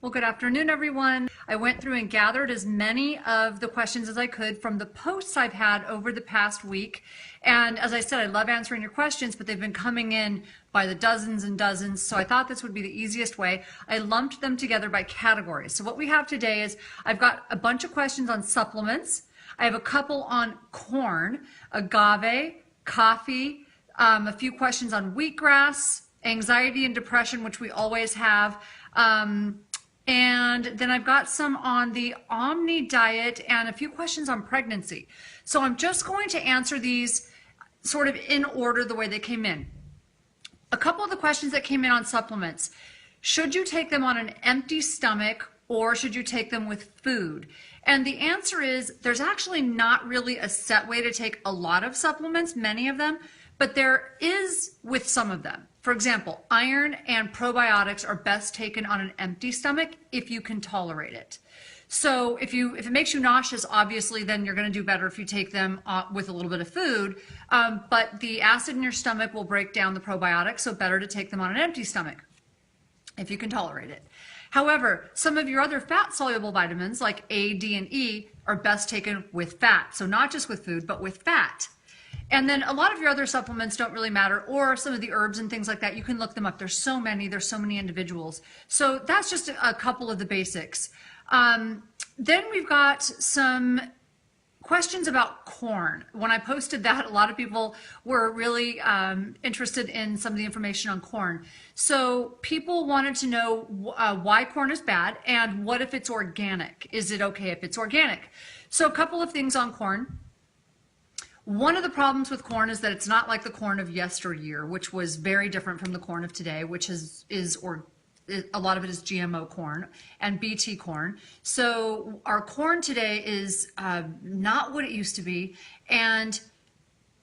Well, good afternoon, everyone. I went through and gathered as many of the questions as I could from the posts I've had over the past week. And as I said, I love answering your questions, but they've been coming in by the dozens and dozens. So I thought this would be the easiest way. I lumped them together by categories. So what we have today is I've got a bunch of questions on supplements. I have a couple on corn, agave, coffee, a few questions on wheatgrass, anxiety and depression, which we always have. And then I've got some on the Omni diet and a few questions on pregnancy. So I'm just going to answer these sort of in order the way they came in. A couple of the questions that came in on supplements. Should you take them on an empty stomach or should you take them with food? And the answer is there's actually not really a set way to take a lot of supplements, many of them, but there is with some of them. For example, iron and probiotics are best taken on an empty stomach if you can tolerate it. So if it makes you nauseous, obviously, then you're going to do better if you take them with a little bit of food. But the acid in your stomach will break down the probiotics, so better to take them on an empty stomach if you can tolerate it. However, some of your other fat-soluble vitamins like A, D, and E are best taken with fat. So not just with food, but with fat. And then a lot of your other supplements don't really matter, or some of the herbs and things like that. You can look them up. There's so many individuals. So that's just a couple of the basics. Then we've got some questions about corn. When I posted that, a lot of people were really interested in some of the information on corn. So people wanted to know why corn is bad and what if it's organic? Is it okay if it's organic? So a couple of things on corn. One of the problems with corn is that it's not like the corn of yesteryear, which was very different from the corn of today, which a lot of it is GMO corn and BT corn. So our corn today is not what it used to be. And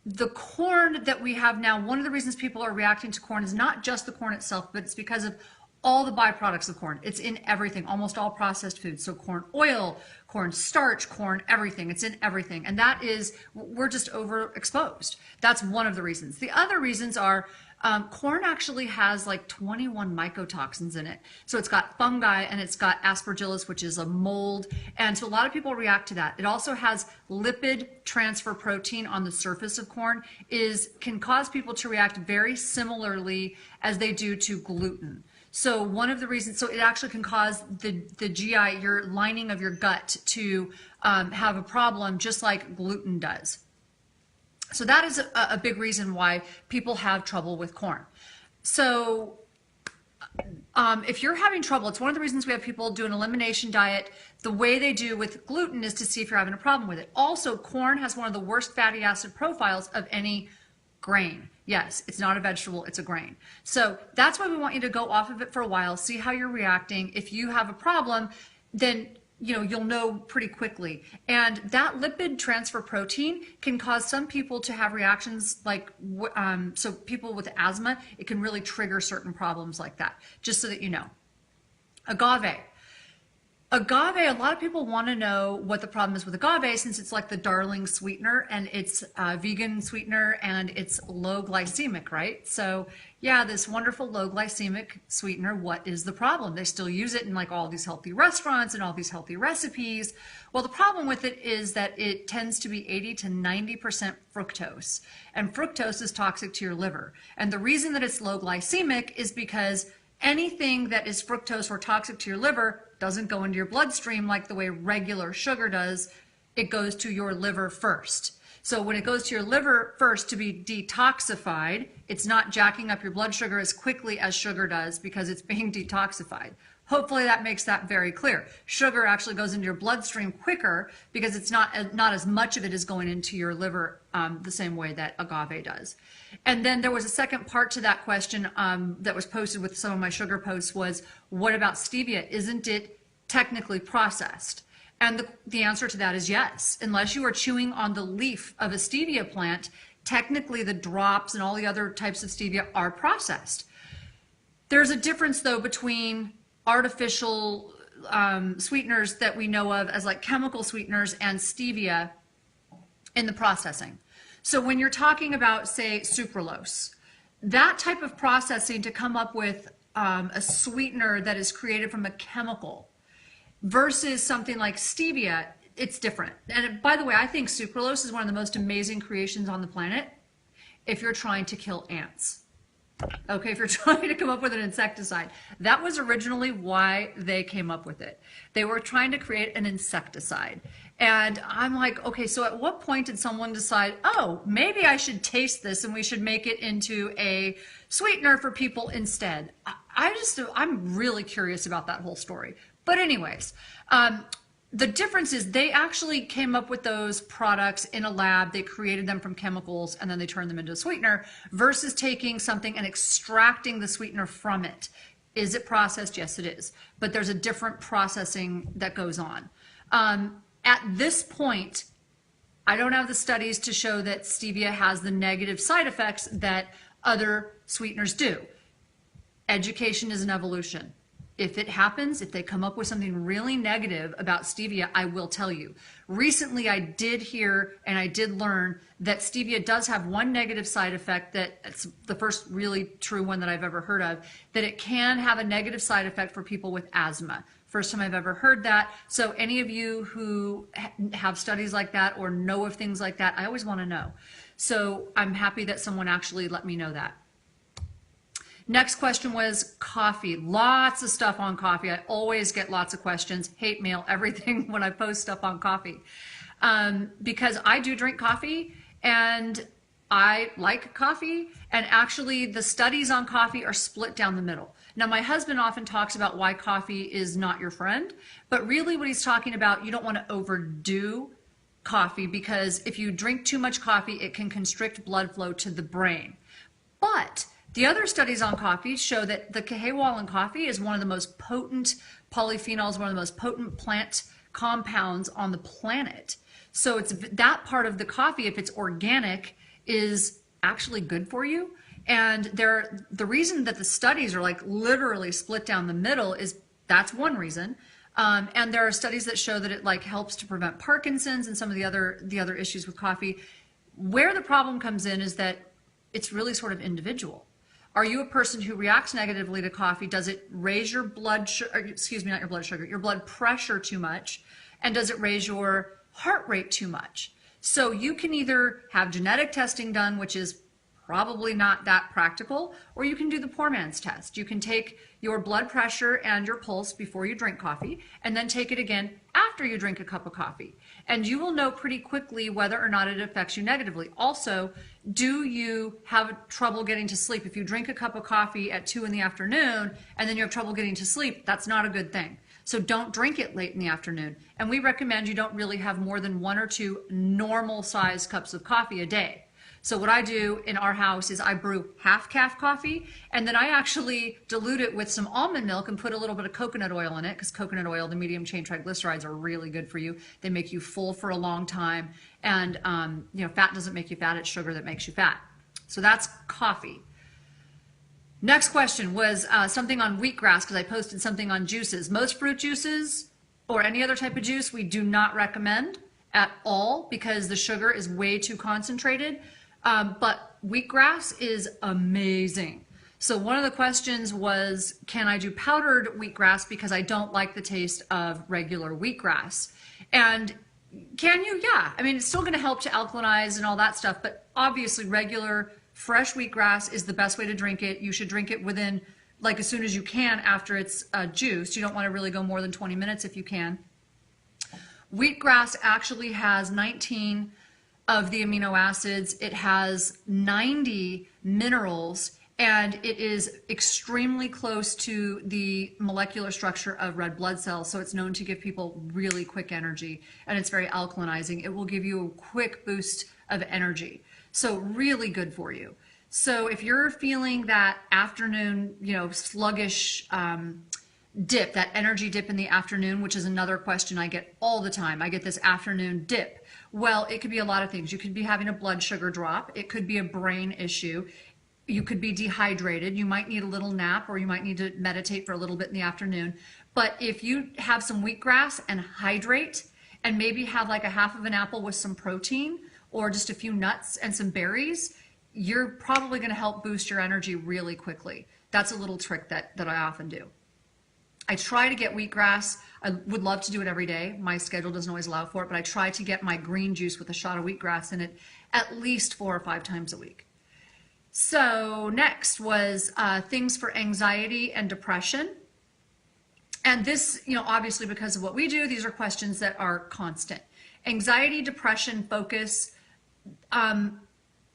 the corn that we have now, one of the reasons people are reacting to corn is not just the corn itself, but it's because of all the byproducts of corn. It's in everything, almost all processed foods. So corn oil, corn starch, corn everything. It's in everything. And that is, we're just overexposed. That's one of the reasons. The other reasons are corn actually has like 21 mycotoxins in it. So it's got fungi and it's got aspergillus, which is a mold. And so a lot of people react to that. It also has lipid transfer protein on the surface of corn, can cause people to react very similarly as they do to gluten. So one of the reasons, so it actually can cause the GI, your lining of your gut, to have a problem just like gluten does. So that is a big reason why people have trouble with corn. So if you're having trouble, it's one of the reasons we have people do an elimination diet the way they do with gluten is to see if you're having a problem with it. Also, corn has one of the worst fatty acid profiles of any grain. Yes, it's not a vegetable, it's a grain. So that's why we want you to go off of it for a while, see how you're reacting. If you have a problem, then you'll know pretty quickly. And that lipid transfer protein can cause some people to have reactions like, so people with asthma, it can really trigger certain problems like that, just so that you know. Agave. Agave, a lot of people want to know what the problem is with agave since it's like the darling sweetener and it's a vegan sweetener and it's low glycemic, right? So yeah, this wonderful low glycemic sweetener, what is the problem? They still use it in like all these healthy restaurants and all these healthy recipes. Well, the problem with it is that it tends to be 80 to 90% fructose, and fructose is toxic to your liver. And the reason that it's low glycemic is because anything that is fructose or toxic to your liver doesn't go into your bloodstream like the way regular sugar does. It goes to your liver first. So when it goes to your liver first to be detoxified, it's not jacking up your blood sugar as quickly as sugar does because it's being detoxified. Hopefully that makes that very clear. Sugar actually goes into your bloodstream quicker because it's not as much of it is going into your liver the same way that agave does. And then there was a second part to that question that was posted with some of my sugar posts was, what about stevia? Isn't it technically processed? And the answer to that is yes. Unless you are chewing on the leaf of a stevia plant, technically the drops and all the other types of stevia are processed. There's a difference though between artificial sweeteners that we know of as like chemical sweeteners and stevia in the processing. So when you're talking about, say, sucralose, that type of processing to come up with a sweetener that is created from a chemical versus something like stevia, it's different. And by the way, I think sucralose is one of the most amazing creations on the planet if you're trying to kill ants. Okay, if you're trying to come up with an insecticide. That was originally why they came up with it. They were trying to create an insecticide. And I'm like, okay, so at what point did someone decide, oh, maybe I should taste this and we should make it into a sweetener for people instead? I'm really curious about that whole story. But anyways, the difference is they actually came up with those products in a lab. They created them from chemicals and then they turned them into a sweetener versus taking something and extracting the sweetener from it. Is it processed? Yes, it is. But there's a different processing that goes on. At this point, I don't have the studies to show that stevia has the negative side effects that other sweeteners do. Education is an evolution. If it happens, if they come up with something really negative about stevia, I will tell you. Recently, I did hear and I did learn that stevia does have one negative side effect, that it's the first really true one that I've ever heard of, that it can have a negative side effect for people with asthma. First time I've ever heard that. So any of you who have studies like that or know of things like that, I always want to know. So I'm happy that someone actually let me know that. Next question was coffee. Lots of stuff on coffee. I always get lots of questions, hate mail, everything when I post stuff on coffee. Because I do drink coffee and I like coffee, and actually the studies on coffee are split down the middle. Now, my husband often talks about why coffee is not your friend, but really what he's talking about, you don't want to overdo coffee, because if you drink too much coffee, it can constrict blood flow to the brain. But the other studies on coffee show that the kahewol in coffee is one of the most potent polyphenols, one of the most potent plant compounds on the planet. So it's that part of the coffee, if it's organic, is actually good for you. And the reason that the studies are like literally split down the middle is that's one reason. And there are studies that show that it like helps to prevent Parkinson's and some of the other issues with coffee. Where the problem comes in is that it's really sort of individual. Are you a person who reacts negatively to coffee? Does it raise your blood sugar, excuse me, not your blood sugar, your blood pressure too much? And does it raise your heart rate too much? So you can either have genetic testing done, which is probably not that practical, or you can do the poor man's test. You can take your blood pressure and your pulse before you drink coffee, and then take it again after you drink a cup of coffee. And you will know pretty quickly whether or not it affects you negatively. Also, do you have trouble getting to sleep? If you drink a cup of coffee at 2 in the afternoon and then you have trouble getting to sleep, that's not a good thing. So don't drink it late in the afternoon. And we recommend you don't really have more than 1 or 2 normal size cups of coffee a day. So what I do in our house is I brew half-calf coffee, and then I actually dilute it with some almond milk and put a little bit of coconut oil in it, because coconut oil, the medium chain triglycerides, are really good for you. They make you full for a long time. And fat doesn't make you fat, it's sugar that makes you fat. So that's coffee. Next question was something on wheatgrass, because I posted something on juices. Most fruit juices or any other type of juice we do not recommend at all, because the sugar is way too concentrated. But wheatgrass is amazing. So one of the questions was, can I do powdered wheatgrass because I don't like the taste of regular wheatgrass? And can you? Yeah. I mean, it's still going to help to alkalinize and all that stuff, but obviously regular fresh wheatgrass is the best way to drink it. You should drink it within, like, as soon as you can after it's juiced. You don't want to really go more than 20 minutes if you can. Wheatgrass actually has 19 of the amino acids. It has 90 minerals, and it is extremely close to the molecular structure of red blood cells. So it's known to give people really quick energy, and it's very alkalinizing. It will give you a quick boost of energy. So really good for you. So if you're feeling that afternoon, sluggish dip, that energy dip in the afternoon, which is another question I get all the time. I get this afternoon dip. Well, it could be a lot of things. You could be having a blood sugar drop. It could be a brain issue. You could be dehydrated. You might need a little nap, or you might need to meditate for a little bit in the afternoon. But if you have some wheatgrass and hydrate, and maybe have like a half of an apple with some protein, or just a few nuts and some berries, you're probably going to help boost your energy really quickly. That's a little trick that I often do. I try to get wheatgrass. I would love to do it every day. My schedule doesn't always allow for it, but I try to get my green juice with a shot of wheatgrass in it at least 4 or 5 times a week. So next was things for anxiety and depression. And this, obviously because of what we do, these are questions that are constant. Anxiety, depression, focus.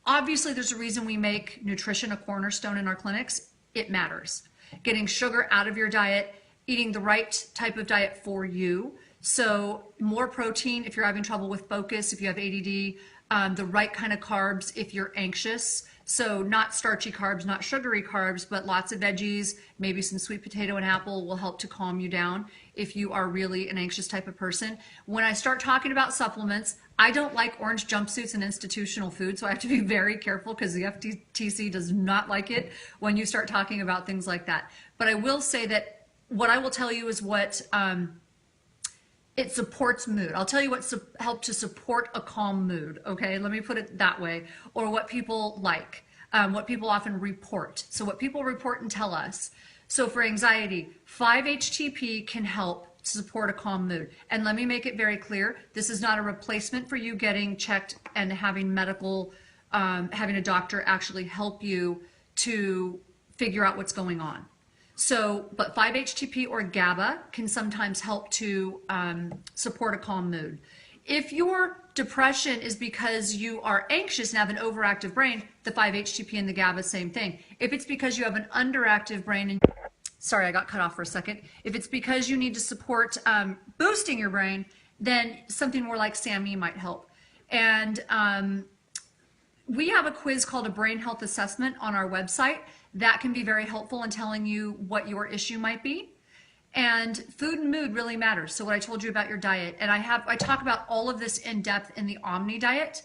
Obviously there's a reason we make nutrition a cornerstone in our clinics. It matters. Getting sugar out of your diet, eating the right type of diet for you. So more protein if you're having trouble with focus, if you have ADD, the right kind of carbs if you're anxious. So not starchy carbs, not sugary carbs, but lots of veggies, maybe some sweet potato and apple will help to calm you down if you are really an anxious type of person. When I start talking about supplements, I don't like orange jumpsuits and institutional food, so I have to be very careful because the FTC does not like it when you start talking about things like that. But I will say that what I will tell you is what it supports mood. I'll tell you what helped to support a calm mood, okay? Let me put it that way. Or what people like, what people often report. So what people report and tell us. So for anxiety, 5-HTP can help to support a calm mood. And let me make it very clear, this is not a replacement for you getting checked and having medical, having a doctor actually help you to figure out what's going on. So, but 5-HTP or GABA can sometimes help to support a calm mood. If your depression is because you are anxious and have an overactive brain, the 5-HTP and the GABA, same thing. If it's because you have an underactive brain, and sorry, I got cut off for a second. If it's because you need to support boosting your brain, then something more like SAMe might help. And we have a quiz called a brain health assessment on our website. That can be very helpful in telling you what your issue might be. And food and mood really matters. So what I told you about your diet, and I talk about all of this in depth in the Omni diet.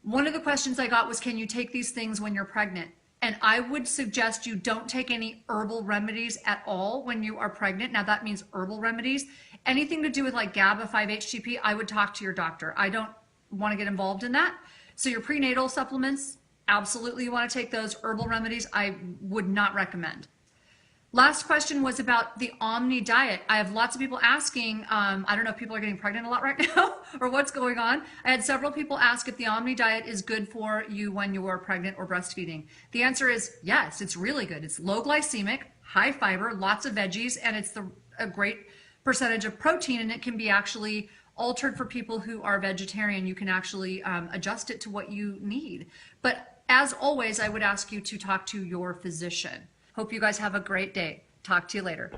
One of the questions I got was, can you take these things when you're pregnant? And I would suggest you don't take any herbal remedies at all when you are pregnant. Now that means herbal remedies. Anything to do with like GABA, 5-HTP, I would talk to your doctor. I don't want to get involved in that. So your prenatal supplements, absolutely you want to take those. Herbal remedies, I would not recommend. Last question was about the Omni diet. I have lots of people asking, I don't know if people are getting pregnant a lot right now or what's going on. I had several people ask if the Omni diet is good for you when you are pregnant or breastfeeding. The answer is yes, it's really good. It's low glycemic, high fiber, lots of veggies, and it's a great percentage of protein, and it can be actually altered for people who are vegetarian. You can actually adjust it to what you need. But as always, I would ask you to talk to your physician. Hope you guys have a great day. Talk to you later.